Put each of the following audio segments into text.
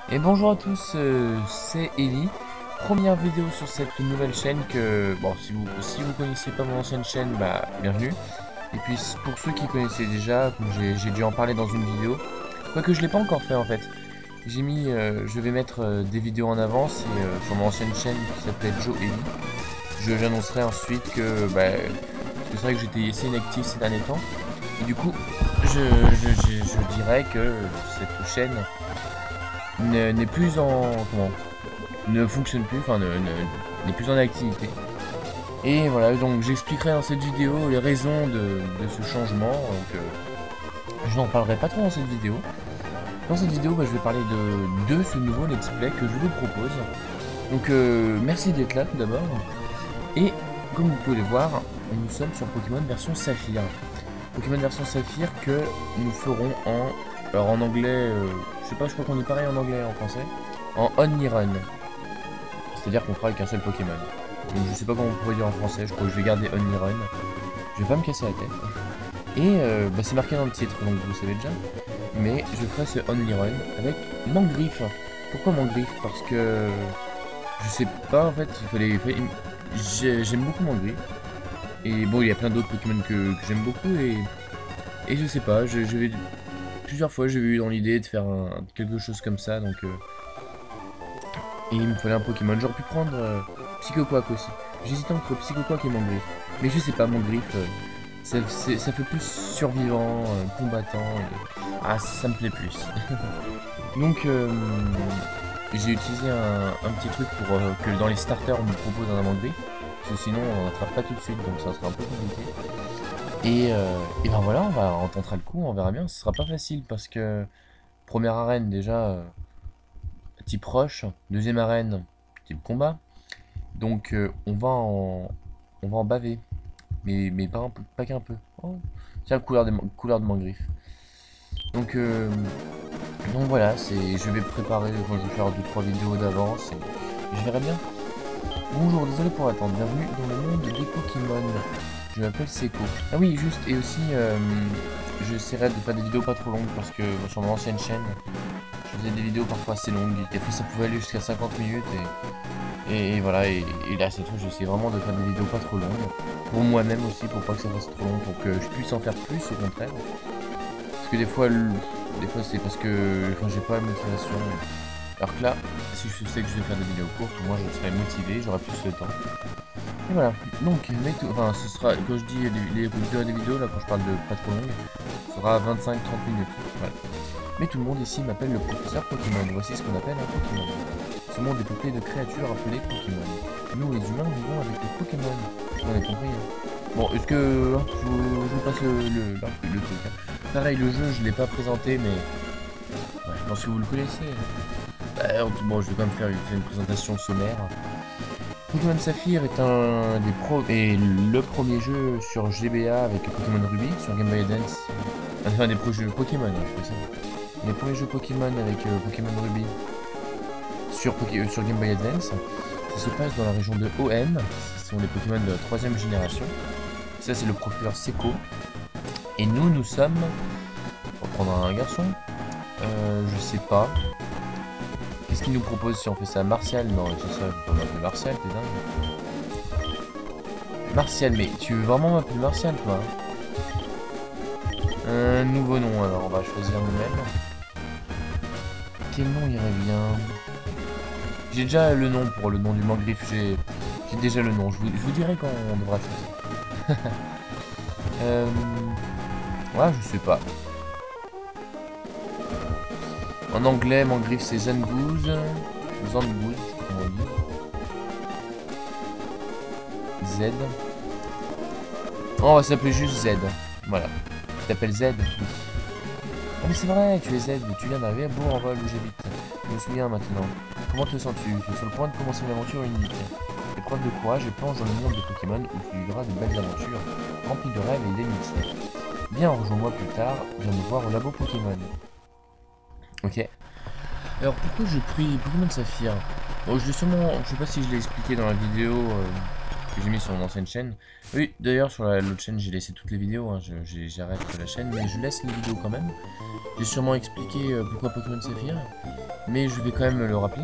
Et bonjour à tous, c'est Ellie. Première vidéo sur cette nouvelle chaîne que, bon, si vous connaissez pas mon ancienne chaîne, bah, bienvenue. Et puis pour ceux qui connaissaient déjà, comme j'ai dû en parler dans une vidéo, quoique je l'ai pas encore fait en fait. J'ai mis, je vais mettre des vidéos en avance et sur mon ancienne chaîne qui s'appelait Joe Ellie. J'annoncerai ensuite que, bah, parce que c'est vrai que j'étais assez inactif ces derniers temps. Et du coup, je dirais que cette chaîne n'est plus en, comment, ne fonctionne plus, enfin n'est plus en activité. Et voilà, donc j'expliquerai dans cette vidéo les raisons de ce changement. Donc je n'en parlerai pas trop dans cette vidéo. Dans cette vidéo, bah, je vais parler de ce nouveau let's play que je vous propose. Donc merci d'être là tout d'abord. Et comme vous pouvez le voir, nous sommes sur Pokémon version Saphir. Pokémon version Saphir que nous ferons en... Alors en anglais, je sais pas, je crois qu'on dit pareil en anglais et en français. En Only Run. C'est-à-dire qu'on fera avec un seul Pokémon. Donc je sais pas comment on pourrait dire en français, je crois que je vais garder Only Run. Je vais pas me casser la tête. Et bah, c'est marqué dans le titre, donc vous le savez déjà. Mais je ferai ce Only Run avec Mangriffe. Pourquoi Mangriffe? Parce que... Je sais pas en fait, j'aime beaucoup Mangriffe. Et bon, il y a plein d'autres Pokémon que j'aime beaucoup et je sais pas, plusieurs fois j'ai eu dans l'idée de faire quelque chose comme ça, donc et il me fallait un Pokémon. J'aurais pu prendre Psychoquack aussi. J'hésitais entre Psychoquack et Mangriffe. Mais je sais pas, Mangriffe, ça fait plus survivant, combattant, ah ça me plaît plus. Donc j'ai utilisé un petit truc pour que dans les starters on me propose un Mangriffe. Parce que sinon on n'attrape pas tout de suite, donc ça sera un peu compliqué. Et ben voilà, on tentera le coup, on verra bien. Ce sera pas facile parce que première arène déjà type rush, deuxième arène type combat. Donc on va en baver, mais pas, pas qu'un peu. Oh. Tiens, couleur de Mangriffe. Donc voilà, je vais préparer, enfin, je vais faire 2-3 vidéos d'avance et je verrai bien. Bonjour, désolé pour attendre, bienvenue dans le monde des Pokémon. Je m'appelle Seko. Ah oui, juste, et aussi, j'essaierai de faire des vidéos pas trop longues parce que sur mon ancienne chaîne, je faisais des vidéos parfois assez longues. Des fois, ça pouvait aller jusqu'à 50 minutes et voilà. Et là, cette fois, j'essaie vraiment de faire des vidéos pas trop longues. Pour moi-même aussi, pour pas que ça fasse trop long, pour que je puisse en faire plus au contraire. Parce que des fois c'est parce que enfin, j'ai pas la motivation. Alors que là, si je sais que je vais faire des vidéos courtes, moi je serai motivé, j'aurai plus de temps. Et voilà, donc, enfin, ce sera, quand je dis les vidéos, là, quand je parle de pas trop longue, ce sera 25-30 minutes. Voilà. Mais tout le monde ici m'appelle le professeur Pokémon. Voici ce qu'on appelle un Pokémon. Ce monde est peuplé de créatures appelées Pokémon. Nous, les humains, vivons avec les Pokémon. On a compris, hein. Bon, est-ce que je vous passe le truc, hein. Pareil, le jeu, je l'ai pas présenté, mais ouais, je pense que vous le connaissez. Bon, je vais quand même faire une présentation sommaire. Pokémon Saphir est le premier jeu sur GBA avec Pokémon Ruby, sur Game Boy Advance. Enfin, des jeux Pokémon, hein, je fais ça. Les premiers jeux Pokémon avec Pokémon Ruby sur Game Boy Advance. Ça se passe dans la région de OM. Ce sont les Pokémon de la 3ème génération. Ça, c'est le professeur Seko. Et nous sommes... On va prendre un garçon. Je sais pas. Qu'est-ce qu'il nous propose si on fait ça? Martial? Non, c'est ça, je peux m'appeler Martial, t'es dingue. Martial, mais tu veux vraiment m'appeler Martial, toi? Un nouveau nom, alors on va choisir nous-mêmes. Quel nom irait bien? J'ai déjà le nom pour le nom du Mangriffe, j'ai déjà le nom. Je vous dirai quand on devra choisir. Ouais, je sais pas. En anglais, Mangriffe c'est Zangoose. Zangoose, je sais pas comment on dit. Z. Oh, on va s'appeler juste Z. Voilà. Tu t'appelles Z? Ah mais c'est vrai, tu es Z, tu viens d'arriver à Bourg-en-Val où j'habite. Je me souviens maintenant. Comment te sens-tu? Tu es sur le point de commencer une aventure unique. Épreuve de courage et plonge dans le monde des Pokémon où tu vivras de belles aventures, remplies de rêves et d'amitié. Viens, rejoins-moi plus tard, viens me voir au labo Pokémon. Ok. Alors pourquoi j'ai pris Pokémon Saphir? Bon, je sais pas si je l'ai expliqué dans la vidéo que j'ai mis sur mon ancienne chaîne. Oui, d'ailleurs, sur l'autre chaîne, j'ai laissé toutes les vidéos. Hein, j'arrête la chaîne, mais je laisse les vidéos quand même. J'ai sûrement expliqué pourquoi Pokémon Saphir, mais je vais quand même le rappeler.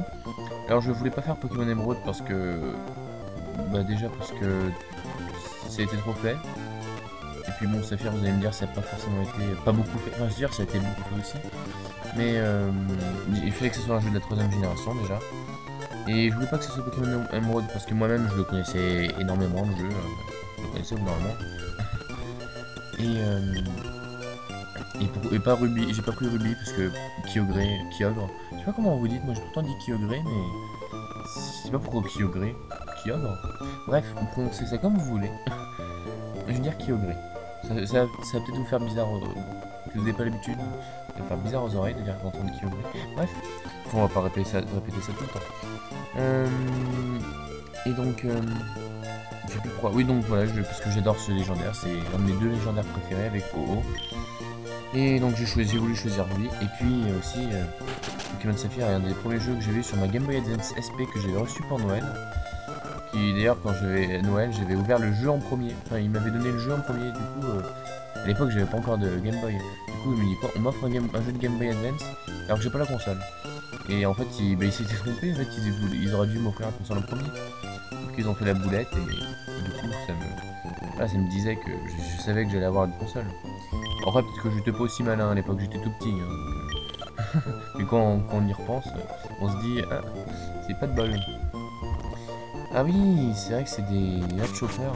Alors, je voulais pas faire Pokémon Emerald parce que... Bah déjà parce que ça a été trop fait. Et puis bon, Saphir, vous allez me dire, ça n'a pas forcément été... Pas beaucoup fait. Enfin, je veux dire, ça a été beaucoup fait aussi. Mais il fallait que ce soit un jeu de la 3ème génération déjà. Et je voulais pas que ce soit Pokémon Emerald parce que moi-même je le connaissais énormément le jeu. Je le connaissais énormément. Et pas Ruby, j'ai pas pris Ruby parce que Kyogre, je sais pas comment vous dites, moi j'ai tout le temps dit Kyogre mais je sais pas pourquoi Kyogre. Bref, vous prononcez ça comme vous voulez. Je veux dire Kyogre. Ça va peut-être vous faire bizarre, si vous n'avez pas l'habitude, ça va faire bizarre aux oreilles de dire d'entendre Kyogre. Bref, on va pas répéter ça tout le temps. Et donc, je sais plus pourquoi. Oui, donc voilà, parce que j'adore ce légendaire, c'est un de mes 2 légendaires préférés avec OO. Et donc j'ai voulu choisir lui. Et puis aussi, Pokémon Saphir est un des premiers jeux que j'ai vu sur ma Game Boy Advance SP que j'avais reçu pour Noël. Qui d'ailleurs, quand j'avais Noël, j'avais ouvert le jeu en premier. Enfin, il m'avait donné le jeu en premier. Du coup, à l'époque, j'avais pas encore de Game Boy. Du coup, il me dit quoi, on m'offre un jeu de Game Boy Advance alors que j'ai pas la console. Et en fait, il s'était trompé. En fait, ils auraient dû m'offrir la console en premier. Sauf qu'ils ont fait la boulette et du coup, ça me disait que je savais que j'allais avoir une console. En fait, peut-être que j'étais pas aussi malin à l'époque, j'étais tout petit. Hein, mais quand on y repense, on se dit, ah, c'est pas de bol. Ah oui, c'est vrai que c'est des Chopper.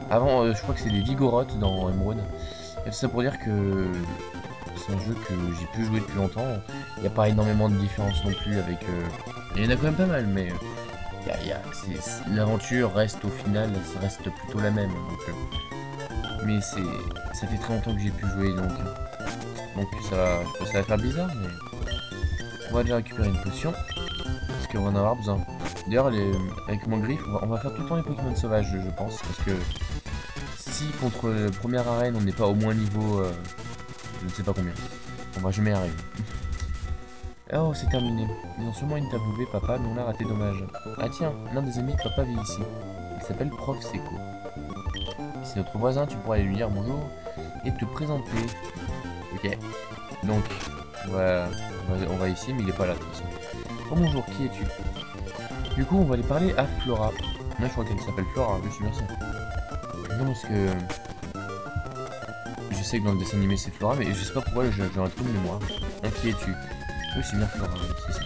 Avant, je crois que c'est des Vigoroth dans Emerald. Et tout ça pour dire que c'est un jeu que j'ai pu jouer depuis longtemps. Il n'y a pas énormément de différence non plus avec... Il y en a quand même pas mal, mais... l'aventure reste au final, ça reste plutôt la même. Mais ça fait très longtemps que j'ai pu jouer, donc ça va faire bizarre, mais... On va déjà récupérer une potion, parce qu'on va en avoir besoin. D'ailleurs, avec mon griffe, on va faire tout le temps les Pokémon sauvages, je pense, parce que si contre la première arène, on n'est pas au moins niveau... je ne sais pas combien. On va jamais y arriver. Oh, c'est terminé. Ils ont sûrement interviewé papa, mais on l'a raté, dommage. Ah tiens, l'un des amis de papa vit ici. Il s'appelle Prof Seco. C'est notre voisin, tu pourras lui dire bonjour et te présenter. Ok. Donc, on va ici, mais il est pas là de toute façon. Oh bonjour, qui es-tu? Du coup, on va aller parler à Flora. Là, je crois qu'elle s'appelle Flora, je suis bien sûr. Non, parce que... Je sais que dans le dessin animé c'est Flora, mais je sais pas pourquoi j'ai un trou de mémoire. Donc, qui es-tu? Oui, c'est bien Flora, c'est ça.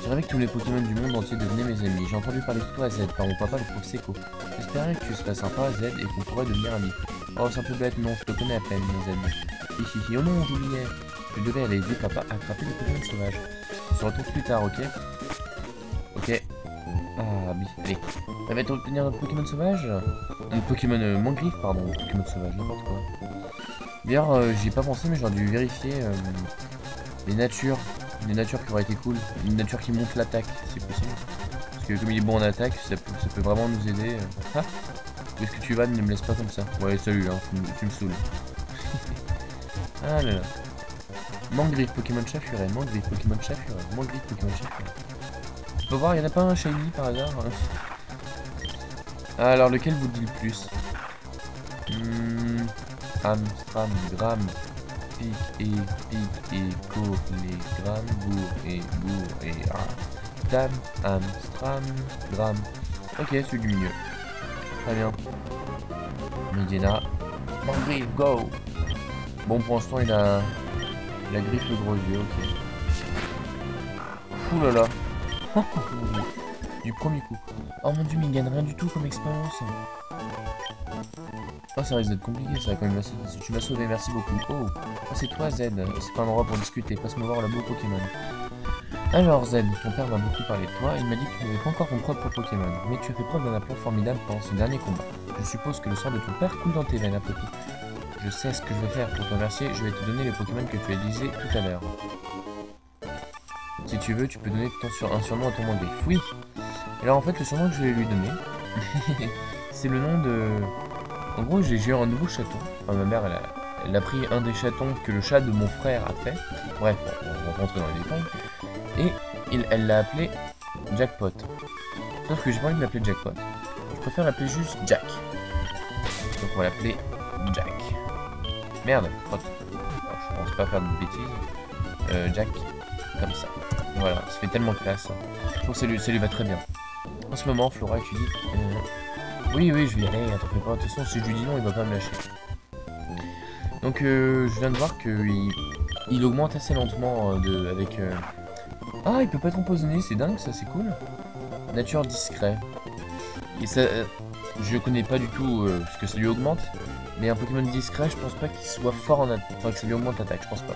J'ai rêvé que tous les Pokémon du monde entier devenaient mes amis. J'ai entendu parler de toi à Z par mon papa, le prof Seco. J'espérais que tu serais sympa à Z et qu'on pourrait devenir amis. Oh, c'est un peu bête, non, je te connais à peine, mes amis. Hihihi, oh non, j'oubliais. Je devais aller aider papa à attraper les Pokémon sauvages. On se retrouve plus tard, ok? Ok. Ah, oui, allez. Elle va obtenir un Pokémon sauvage? Un Pokémon Mangriffe, pardon. Pokémon sauvage, n'importe quoi. D'ailleurs, j'y ai pas pensé, mais j'aurais dû vérifier les natures. Des natures qui auraient été cool. Une nature qui monte l'attaque, c'est possible. Parce que comme il est bon en attaque, ça peut vraiment nous aider. Ah, où est-ce que tu vas? Ne me laisse pas comme ça. Ouais, salut, hein, tu me saoules. Ah là là. Mangriffe, Pokémon Chafuré. Mangriffe, Pokémon Chafuré. Mangriffe, Pokémon Chafuré. Faut voir, il n'y en a pas un shiny par hasard? Ah, alors lequel vous dit le plus? Amstram, Gram, Pic et Co, les Gram, Bourg et Dam, Amstram, Gram. Ok, celui du milieu. Très bien. Medina. Mangriffe, go! Bon, pour l'instant, il a griffe le gros yeux, ok. Ouh là là. Du premier coup. Oh mon dieu, mais il gagne rien du tout comme expérience. Oh, ça risque d'être compliqué ça quand même. Tu m'as sauvé, merci beaucoup. Oh, c'est toi Z. C'est pas un endroit pour discuter. Passe-moi voir le beau Pokémon. Alors Z, ton père m'a beaucoup parlé de toi. Il m'a dit que tu n'avais pas encore ton propre Pokémon. Mais tu as fait preuve d'un aplomb formidable pendant ce dernier combat. Je suppose que le sang de ton père coule dans tes veines, Apopi. Je sais ce que je vais faire pour te remercier. Je vais te donner les Pokémon que tu as utilisés tout à l'heure. Si tu veux, tu peux donner un surnom à ton Mangriffe. Oui. Alors en fait, le surnom que je vais lui donner, c'est le nom de... En gros, j'ai eu un nouveau chaton. Enfin, ma mère, elle a pris un des chatons que le chat de mon frère a fait. Bref, on va rentrer dans les détails. Et elle l'a appelé Jackpot. Sauf que j'ai pas envie de l'appeler Jackpot. je préfère l'appeler juste Jack. Donc on va l'appeler Jack. Merde, crotte. Alors, je pense pas faire de bêtises. Jack, comme ça. Voilà, ça fait tellement classe. Je trouve que ça lui va très bien. En ce moment, Flora, tu dis... oui, je vais y aller, t'en fais pas. De toute façon, si je lui dis non, il va pas me lâcher. Donc, je viens de voir qu'il augmente assez lentement avec... Ah, il peut pas être empoisonné, c'est dingue, ça, c'est cool. Nature discret. Et ça... je connais pas du tout ce que ça lui augmente. Mais un Pokémon discret, je pense pas qu'il soit fort en attaque. Enfin, que ça lui augmente l'attaque, je pense pas.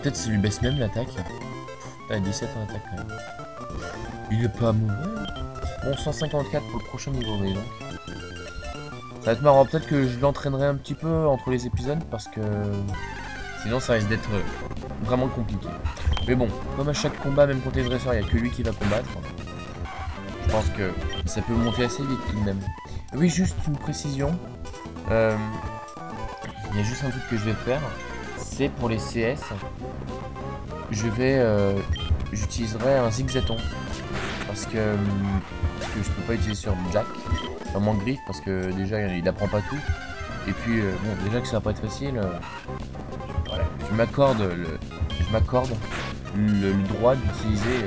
Peut-être ça lui baisse même l'attaque. Putain, 17 en attaque quand même. Il est pas mauvais. Bon, 154 pour le prochain niveau, mais donc. Ça va être marrant, peut-être que je l'entraînerai un petit peu entre les épisodes parce que sinon ça risque d'être vraiment compliqué. Mais bon, comme à chaque combat, même contre les dresseurs, il n'y a que lui qui va combattre. Je pense que ça peut monter assez vite tout de même. Oui, juste une précision. Il y a juste un truc que je vais faire. C'est pour les CS. J'utiliserai un zigzaton. Parce que je peux pas utiliser sur Jack. Vraiment griffe parce que déjà il apprend pas tout. Et puis bon, déjà que ça va pas être facile. Voilà, je m'accorde le droit d'utiliser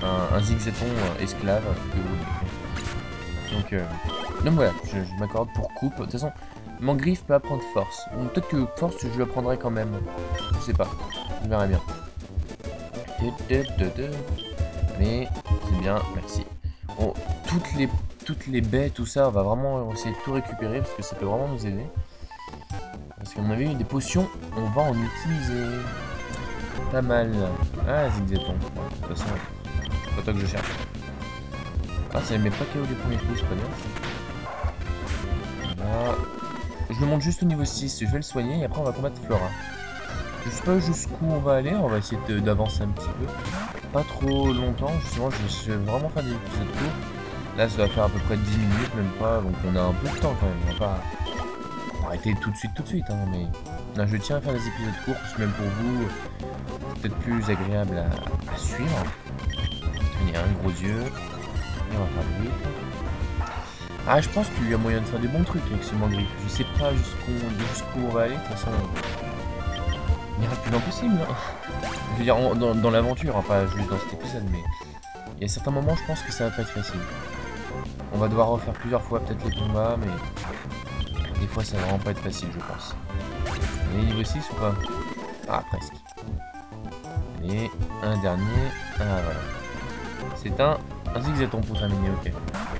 un zigzaton esclave. Donc voilà, je m'accorde pour coupe. De toute façon, Mangriffe peut apprendre force. Peut-être que force je le prendrai quand même. Je sais pas, on verra bien. Mais c'est bien, merci. Bon, toutes les baies, tout ça, on va vraiment essayer de tout récupérer parce que ça peut vraiment nous aider. Parce qu'à mon avis, des potions, on va en utiliser pas mal. Ah, zigzaton. Bon, de toute façon, c'est pas toi que je cherche. Ah, ça ne met pas KO les premiers coups, c'est pas bien ça. Voilà. Je le monte juste au niveau 6, je vais le soigner et après on va combattre Flora. Je sais pas jusqu'où on va aller, on va essayer d'avancer un petit peu. Pas trop longtemps, justement, je vais vraiment faire des épisodes courts. Là, ça va faire à peu près 10 minutes, même pas, donc on a un peu de temps quand même. On va pas arrêter tout de suite, hein, mais là, je tiens à faire des épisodes courts, parce que même pour vous, c'est peut-être plus agréable à suivre. Il y a un gros yeux, et on va faire vite. Ah, je pense qu'il y a moyen de faire des bons trucs avec ce Mangriffe. Je sais pas jusqu'où on va aller, de toute façon. Il n'y aura plus d'impossible. Hein. Je veux dire, dans l'aventure, hein, pas juste dans cet épisode, mais il y a certains moments, je pense que ça va pas être facile. On va devoir refaire plusieurs fois peut-être les combats, mais des fois ça va vraiment pas être facile, je pense. Et niveau 6 ou pas? Ah, presque. Et un dernier. Ah, voilà. C'est un zigzaton pour terminer, ok.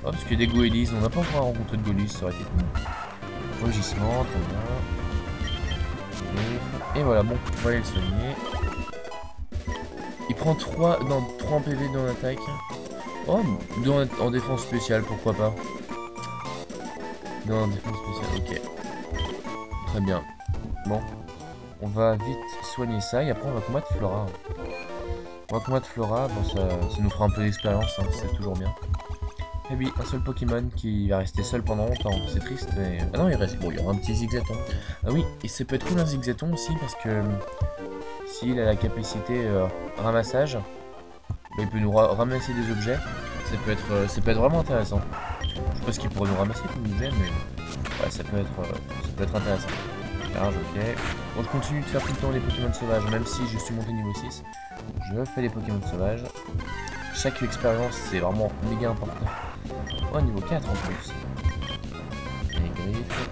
Oh, parce que des Goélis, on n'a pas encore rencontré de Goélis, ça aurait été cool. Rugissement, très bien. Et voilà, bon, on va aller le soigner. Il prend 3 en PV dans l'attaque. Oh, 2 en défense spéciale, pourquoi pas. 2 en défense spéciale, ok. Très bien. Bon, on va vite soigner ça et après on va combattre Flora. On va combattre Flora, bon ça nous fera un peu d'expérience, hein, c'est toujours bien. Et oui, un seul Pokémon qui va rester seul pendant longtemps, c'est triste, mais... Ah non, il reste... Bon, il y aura un petit zigzaton. Ah oui, et ça peut être cool un zigzaton aussi, parce que... S'il a la capacité ramassage, bah, il peut nous ramasser des objets. Ça peut être vraiment intéressant. Je sais pas ce qu'il pourrait nous ramasser comme objet, mais... Ouais, ça peut être intéressant. Charge, ok. Bon, je continue de faire tout le temps les Pokémon sauvages, même si je suis monté niveau 6. Je fais les Pokémon sauvages. Chaque expérience, c'est vraiment méga important. Oh, niveau 4 en plus. Les griffes.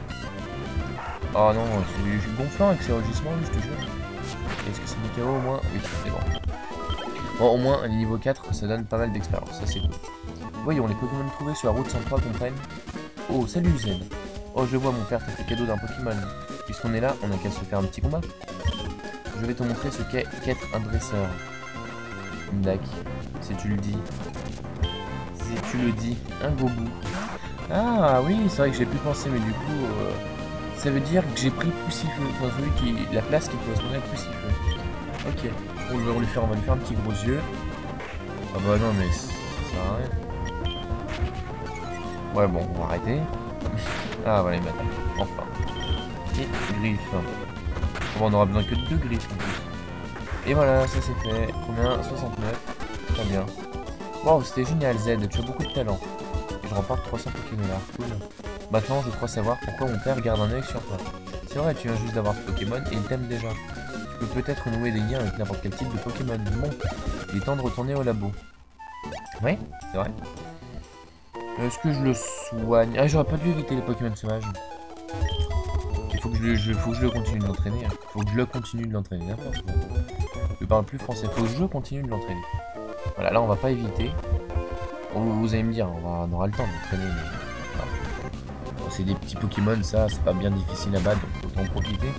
Oh non, c'est gonflant avec ces rugissements, je te jure. Est-ce que c'est des KO au moins? Oui, c'est bon. Bon, au moins, niveau 4, ça donne pas mal d'expérience, ça c'est cool. Voyons, les Pokémon trouvés sur la route 103 comprennent. Oh, salut Zen. Oh, je vois, mon père t'a fait cadeau d'un Pokémon. Puisqu'on est là, on n'a qu'à se faire un petit combat. Je vais te montrer ce qu'est qu'être un dresseur. Dac, si tu le dis. Si tu le dis, un Gobu. Ah oui, c'est vrai que j'ai pu penser, mais du coup, ça veut dire que j'ai pris Poussifeu. Enfin, la place qui correspondait à Poussifeu. Ok, on va lui faire un petit gros yeux. Ah bah non, mais ça sert à rien. Ouais, bon, on va arrêter. Ah voilà, il m'attaque. Enfin. Et griffe. Bon, on aura besoin que de 2 griffes en plus. Et voilà, ça c'est fait. Combien? 69. Très bien. Wow, c'était génial Z, tu as beaucoup de talent. je remporte 300 Pokémon. Cool. Maintenant, je crois savoir pourquoi mon père garde un œil sur toi. C'est vrai, tu viens juste d'avoir ce Pokémon et il t'aime déjà. Tu peux peut-être nouer des liens avec n'importe quel type de Pokémon. Bon, il est temps de retourner au labo. Ouais, c'est vrai. Est-ce que je le soigne? Ah, j'aurais pas dû éviter les Pokémon sauvages. Il faut que je le continue de l'entraîner. Hein. Faut que je le continue de l'entraîner. N'importe quoi. Je parle plus français. Faut que je continue de l'entraîner. Voilà, là on va pas éviter. Bon, vous allez me dire, on aura le temps de l'entraîner. Mais... Voilà. Bon, c'est des petits Pokémon, ça, c'est pas bien difficile à battre, donc autant en profiter.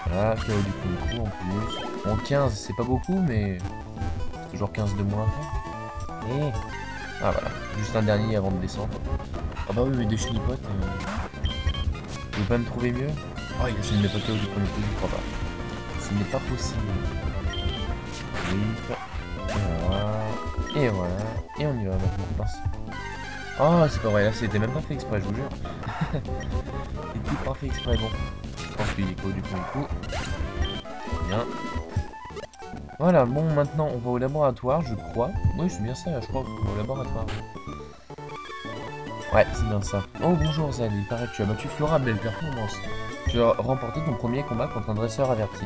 Voilà, KO du coup en plus. Bon, 15, c'est pas beaucoup, mais c'est toujours 15 de moins. Et... Ah voilà, juste un dernier avant de descendre. Ah bah oui, mais de chenipote. Vous pouvez pas me trouver mieux? Oh, il essaie de me pas KO du premier coup, je crois pas. Ce n'est pas possible. Et voilà. Et on y va maintenant. Oh, c'est pas vrai, là c'était même pas fait exprès, je vous jure. C'était pas fait exprès, bon. Je pense qu'il est KO du premier coup. Bien. Voilà, bon, maintenant on va au laboratoire, je crois. Oui, c'est bien ça, je crois, on va au laboratoire. Ouais, c'est bien ça. Oh, bonjour Zed, il paraît que tu as battu Flora, belle performance. Tu as remporté ton premier combat contre un dresseur averti.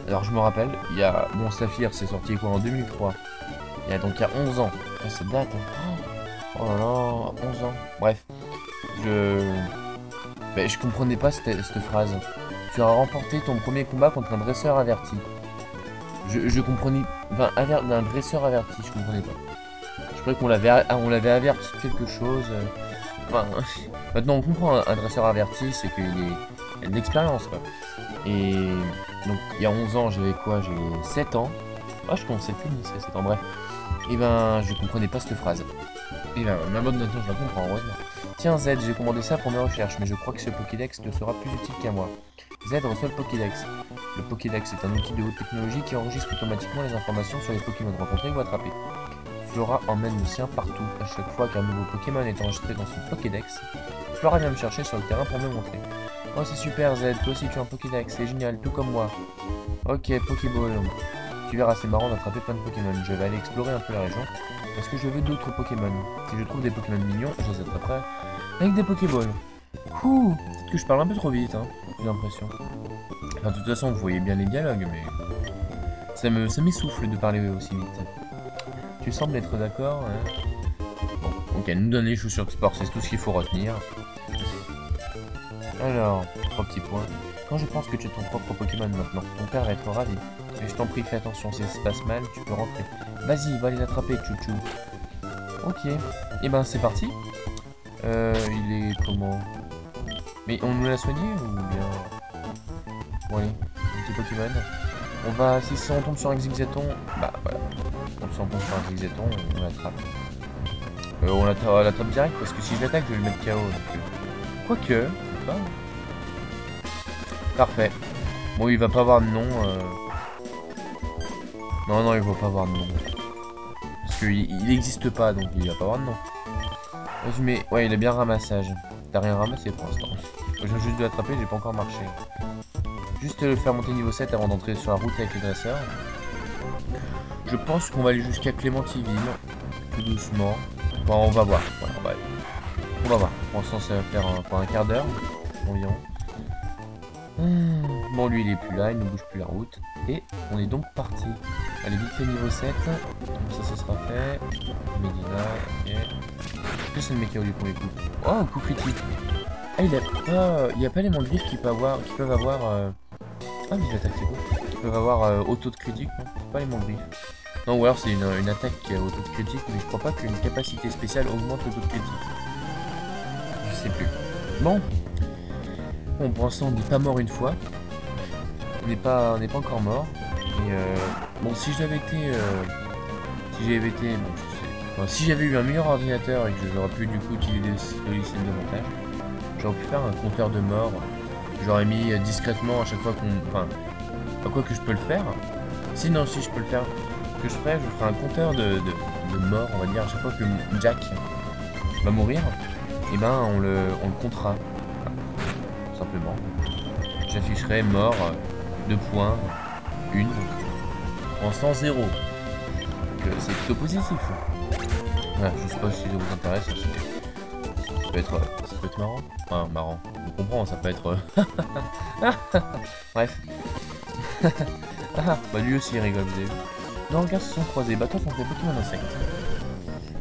Alors, je me rappelle, il y a... Bon, Saphir, c'est sorti quoi en 2003. Il y a donc il y a 11 ans. Ah, ça date, hein. Oh là là, 11 ans. Bref, ben, je comprenais pas cette phrase. Tu as remporté ton premier combat contre un dresseur averti. Je comprenais... Enfin, d'un dresseur averti, je comprenais pas. Je croyais qu'on l'avait averti de quelque chose. Enfin, maintenant on comprend, un dresseur averti, c'est qu'il a de l'expérience, quoi. Et donc, il y a 11 ans, j'avais quoi? J'ai 7 ans. Ah, je commençais plus, c'est 7 ans, bref. Et ben, je comprenais pas cette phrase. Et ben, ma mode maintenant, je la comprends, heureusement. Tiens, Z, j'ai commandé ça pour mes recherches, mais je crois que ce Pokédex te sera plus utile qu'à moi. Z reçoit le Pokédex. Le Pokédex est un outil de haute technologie qui enregistre automatiquement les informations sur les Pokémon rencontrés ou attrapés. Flora emmène le sien partout. À chaque fois qu'un nouveau Pokémon est enregistré dans son Pokédex, Flora vient me chercher sur le terrain pour me montrer. Oh, c'est super, Z, toi aussi tu as un Pokédex, c'est génial, tout comme moi. Ok, Pokéball. Tu verras, c'est marrant d'attraper plein de Pokémon. Je vais aller explorer un peu la région, parce que je veux d'autres Pokémon. Si je trouve des Pokémon mignons, je les attraperai avec des Pokéballs. Ouh, peut-être que je parle un peu trop vite, hein, j'ai l'impression. Enfin, de toute façon, vous voyez bien les dialogues, mais... Ça m'essouffle de parler aussi vite. Tu sembles être d'accord, hein. Bon, ok, nous donner les chaussures de sport, c'est tout ce qu'il faut retenir. Alors, 3 petits points. Quand je pense que tu as ton propre Pokémon maintenant, ton père va être ravi. Mais je t'en prie, fais attention, si ça se passe mal, tu peux rentrer. Vas-y, va les attraper, chouchou. Ok, et ben c'est parti. Il est comment? Mais on nous l'a soigné ou bien... Bon allez, un petit Pokémon. On va, si on tombe sur un Zigzaton, bah voilà. Si on tombe sur un Zigzaton, on l'attrape. On l'attrape direct parce que si je l'attaque, je vais le mettre KO. Quoique, je sais pas. Parfait. Bon, il va pas avoir de nom. Non, il va pas avoir de nom. Parce qu'il n'existe pas, donc il va pas avoir de nom. Résumé, ouais, il a bien ramassage. T'as rien ramassé pour l'instant. Je viens juste de l'attraper, j'ai pas encore marché. Juste le faire monter niveau 7 avant d'entrer sur la route avec les dresseurs. Je pense qu'on va aller jusqu'à Clémentiville. Tout doucement. Bon, on va voir. Voilà, on va voir. Pour l'instant, ça va faire pour un quart d'heure environ. Bon, lui, il est plus là, il ne bouge plus la route. Et on est donc parti. Allez, vite fait niveau 7. Comme ça sera fait. Medina, ok. Est-ce que c'est le mec qui a eu du premier coup? Oh, coup critique. Ah, il y a pas les mandrives qui peuvent avoir... Ah, mais l'attaque, c'est cool. Qui peuvent avoir auto de critique, non? Pas les mandrives. Non, ou alors c'est une attaque qui a auto de critique, mais je crois pas qu'une capacité spéciale augmente l'auto de critique. Je sais plus. Bon, pour l'instant, on n'est pas mort une fois. On n'est pas encore mort. Et bon, si j'avais été... bon, je sais... Enfin, si j'avais eu un meilleur ordinateur et que j'aurais pu du coup utiliser le logiciel de montage, j'aurais pu faire un compteur de morts. J'aurais mis discrètement à chaque fois qu'on... Enfin, à quoi que je peux le faire. Sinon, si je peux le faire, ce que je ferais un compteur de morts, on va dire, à chaque fois que Jack va mourir, et ben on le comptera. Voilà. Tout simplement. J'afficherai mort, 2 points, 1, pour l'instant 0. Donc c'est plutôt positif. Voilà, je sais pas si ça vous intéresse. Ça peut être marrant. Enfin, marrant. On comprend, ça peut être. Bref. Bah lui aussi il rigole, vous avez vu. Non, regarde, se sont croisés. Bah toi, ton Pokémon insecte.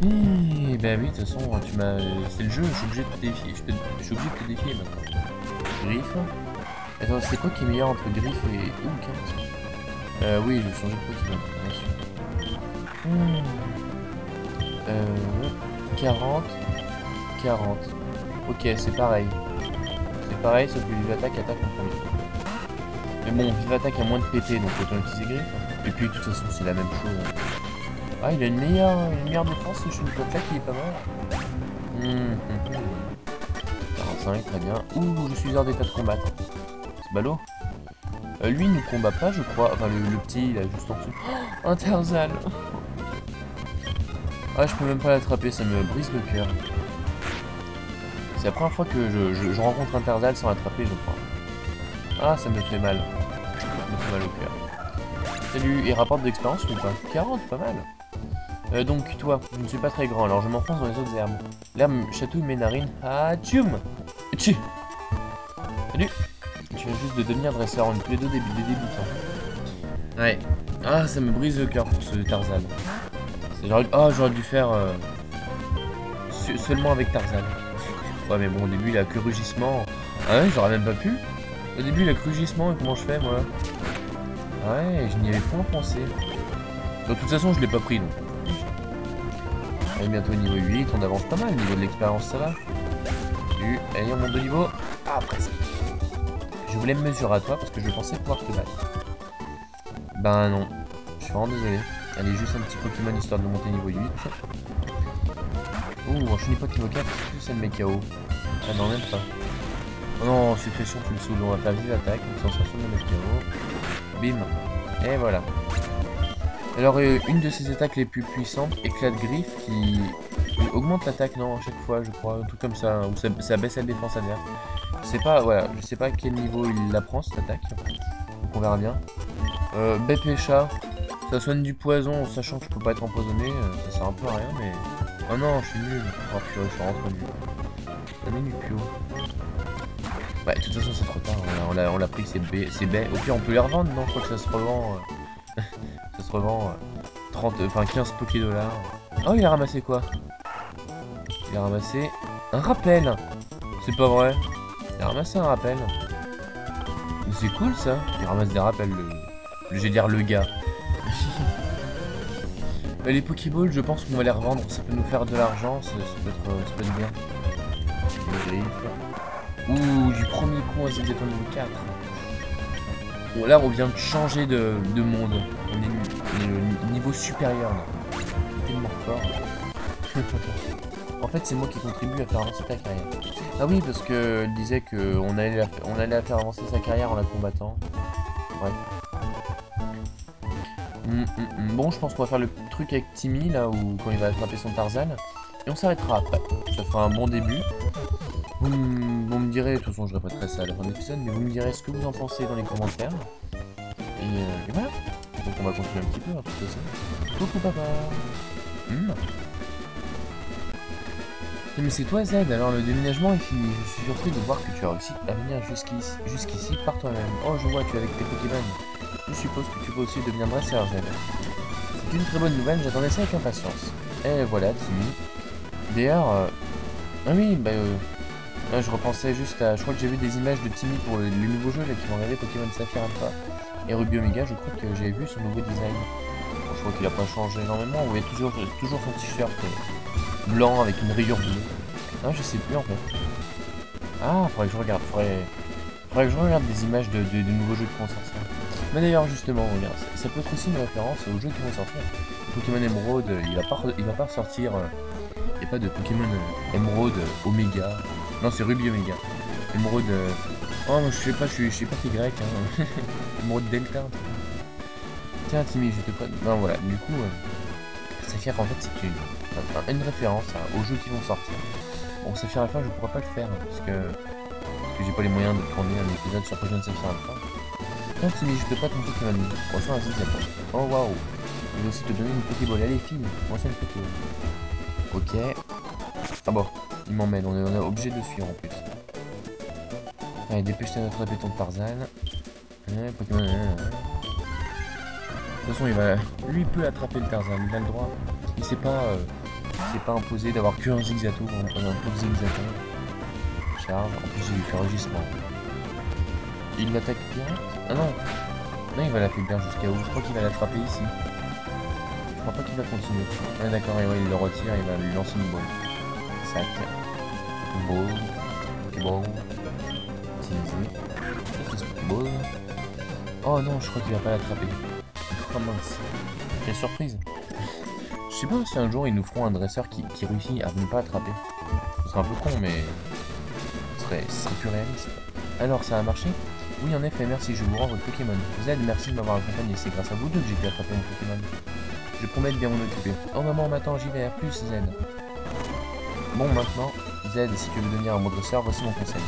Bah oui, de toute façon, tu m'as. C'est le jeu, je suis obligé de te défier. Je suis obligé de te défier maintenant. Griffe. Attends, c'est quoi qui est meilleur entre Griffe et. Ouh, carte. Oui, je vais changer de Pokémon, bien sûr. 40. 40. Ok, c'est pareil. C'est pareil, sauf que Vivatak attaque en premier. Mais bon, Vivatak a moins de PP, donc autant utiliser Griffe. Et puis, de toute façon, c'est la même chose. Ah, il a une meilleure défense, ce Chunpotlak, il est pas mal. 45, très bien. Ouh, je suis hors d'état de combattre. C'est ballot. Lui, il ne combat pas, je crois. Enfin, le petit, là, juste en dessous. Oh, un Tarzal. Ah, je peux même pas l'attraper, ça me brise le cœur. C'est la première fois que je rencontre un Tarzal sans l'attraper, je crois. Ah, ça me fait mal. Ça me fait mal au cœur. Salut, et rapporte d'expérience ou pas? 40, pas mal. Donc toi, je ne suis pas très grand, alors je m'enfonce dans les autres herbes. L'herbe chatouille mes narines. Ah, tchoum. Tchi. Salut. Tu viens juste de devenir dresseur, on est tous les deux des débutants. Ouais. Ah, ça me brise le cœur pour ce Tarzan. J'aurais dû faire seulement avec Tarzan. Ouais, mais bon, au début, il a que rugissement. Ah ouais, j'aurais même pas pu. Au début, il a que rugissement, et comment je fais, moi? Ouais, je n'y avais pas pensé. De toute façon, je l'ai pas pris, donc. Allez, bientôt niveau 8, on avance pas mal, niveau de l'expérience, ça va. Allez, on monte de niveau. Ah, presque. Je voulais me mesurer à toi parce que je pensais pouvoir te battre. Ben non, je suis vraiment désolé. Allez, juste un petit Pokémon histoire de monter niveau 8. Ouh, un Chunipot niveau 4, ça le met KO. Ah non, même pas. Oh non, suppression, tu me saoules. On va faire vive attaque, une sensation de mettre KO. Bim. Et voilà. Alors, une de ces attaques les plus puissantes, éclat de griffe, qui augmente l'attaque, non, à chaque fois, je crois, un truc comme ça, ou ça baisse la défense adverse. Je sais pas, voilà, je sais pas à quel niveau il la prend cette attaque, donc on verra bien. Bépécha, ça soigne du poison, sachant que je peux pas être empoisonné, ça sert un peu à rien, mais... Oh non, je suis nul, oh purée, je suis rentré nul. Ça met du pio. Ouais, de toute façon c'est trop tard, on l'a pris, c'est baies. Au pire on peut les revendre, non, je crois que ça se revend... ça se revend 15 Pokédollars. Oh, il a ramassé quoi? Il a ramassé un rappel. C'est pas vrai. Il a ramassé un rappel. C'est cool ça. Il ramasse des rappels, je vais dire le gars. Les Pokéballs, je pense qu'on va les revendre. Ça peut nous faire de l'argent. Ça peut être bien. Ouh, du premier coup, c'est déjà niveau 4. Bon, là, on vient de changer de monde. On est au niveau supérieur là. C'est tellement fort. En fait, c'est moi qui contribue à faire avancer ta carrière. Ah oui, parce que elle disait qu'on allait la faire avancer sa carrière en la combattant. Bref. Bon, je pense qu'on va faire le truc avec Timmy, là, où quand il va attraper son Tarzan. Et on s'arrêtera après. Ça fera un bon début. Vous me direz, de toute façon je répéterai ça à la fin de l'épisode, mais vous me direz ce que vous en pensez dans les commentaires. Et voilà. Donc on va continuer un petit peu, hein, tout ça. Coucou papa. Mais c'est toi Z, alors le déménagement est fini. Je suis surpris de voir que tu as réussi à venir jusqu'ici par toi-même. Oh, je vois, tu es avec tes Pokémon. Je suppose que tu peux aussi devenir dresseur Z. C'est une très bonne nouvelle, j'attendais ça avec impatience. Et voilà, Timmy. D'ailleurs, ah oui, bah... là, je repensais juste à... Je crois que j'ai vu des images de Timmy pour le nouveau jeu là, qui vont arriver, Pokémon Saphir Alpha et Ruby Omega. Je crois que j'avais vu son nouveau design. Bon, je crois qu'il a pas changé énormément. Vous voyez toujours son t-shirt blanc avec une rayure bleue. Non, je sais plus en fait. Ah, faudrait que je regarde. Faudrait que je regarde des images de nouveaux jeux qui vont sortir. Mais d'ailleurs, justement, regarde, ça peut être aussi une référence aux jeux qui vont sortir. Pokémon Emerald, il va pas sortir... Il n'y a pas de Pokémon Emerald Omega. Non, c'est Ruby Omega. Emerald... Oh, moi, je sais pas qui grec. Hein. Emerald Delta. Tiens, Timmy, je te prête... Non, voilà, du coup... Saphir, en fait, c'est une référence aux jeux qui vont sortir. Bon, Saphir Alpha, je pourrais pas le faire, parce que j'ai pas les moyens de tourner un épisode sur Pokémon Saphir Alpha. Tiens, Timmy, je te prête mon Pokémon. Reçois un 6 Japon. Oh, waouh. Je vais aussi te donner une Pokéball. Allez, fille, reçois une Pokéball. Ok. Ah bon, il m'emmène, on est obligé de fuir en plus. Allez, dépêche-toi d'attraper ton Tarzan. Pokémon. De toute façon, lui il peut attraper le Tarzan, il a le droit. Il s'est pas imposé d'avoir qu'un Zigzato, un pauvre Zigzato. Charge, en plus il lui fait rugissement. Il l'attaque direct. Ah non. Non, il va l'affaiblir jusqu'à où? Je crois qu'il va l'attraper ici. Je crois pas qu'il va continuer. Ah d'accord, et ouais, il le retire, il va lui lancer une balle. Sac. Ball. Pokéball. Utilisé. Pokéball. Oh non, je crois qu'il va pas l'attraper. Oh mince. Quelle surprise. Je sais pas si un jour ils nous feront un dresseur qui réussit à ne pas attraper. Ce serait un peu con, mais ce serait plus réaliste. Alors, ça a marché? Oui, en effet, merci, je vous rends votre Pokémon. Z, merci de m'avoir accompagné, c'est grâce à vous deux que j'ai pu attraper mon Pokémon. Je promets de bien m'en occuper. Oh maman, m'attends, j'y vais, plus Z. Bon, maintenant, Z, si tu veux devenir un bon dresseur, voici mon conseil.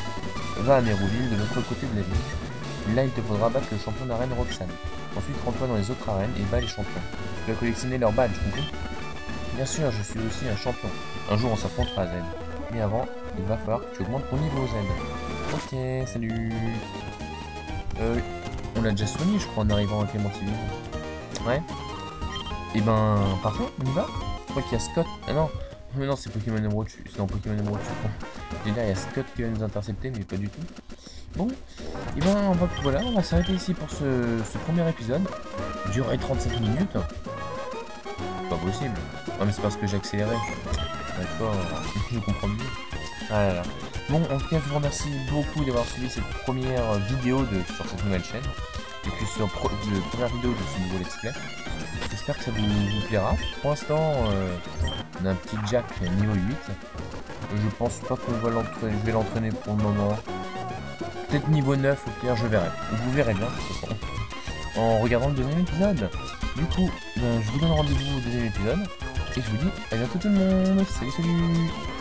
Va à Mérouville, de l'autre côté de la ville. Là, il te faudra battre le champion d'arène Roxane. Ensuite, rends-toi dans les autres arènes et bats les champions. Tu vas collectionner leurs badges, compris? Bien sûr, je suis aussi un champion. Un jour, on s'affrontera, Z. Mais avant, il va falloir que tu augmentes ton niveau, Z. Ok, salut. On l'a déjà soigné, je crois, en arrivant à Clémentine. Ouais. Et ben, parfait, on y va. Je crois qu'il y a Scott. Ah non, mais non, c'est Pokémon Emerald. C'est dans Pokémon Emerald. J'ai dit, il y a Scott qui va nous intercepter, mais pas du tout. Bon, et ben, voilà, on va s'arrêter ici pour ce premier épisode. Durée 35 minutes. Pas possible. Ah, mais c'est parce que j'ai accéléré. D'accord, je comprends mieux. Ah là là. Bon, en tout cas, je vous remercie beaucoup d'avoir suivi cette première vidéo sur cette nouvelle chaîne. Et puis sur la première vidéo de ce nouveau let's play. J'espère que ça vous plaira. Pour l'instant, on a un petit Jack niveau 8. Je pense pas que je vais l'entraîner pour le moment. Peut-être niveau 9, au pire, je verrai. Vous verrez bien, de toute façon, en regardant le deuxième épisode. Du coup, je vous donne rendez-vous au deuxième épisode. Et je vous dis à bientôt tout le monde. Salut, salut!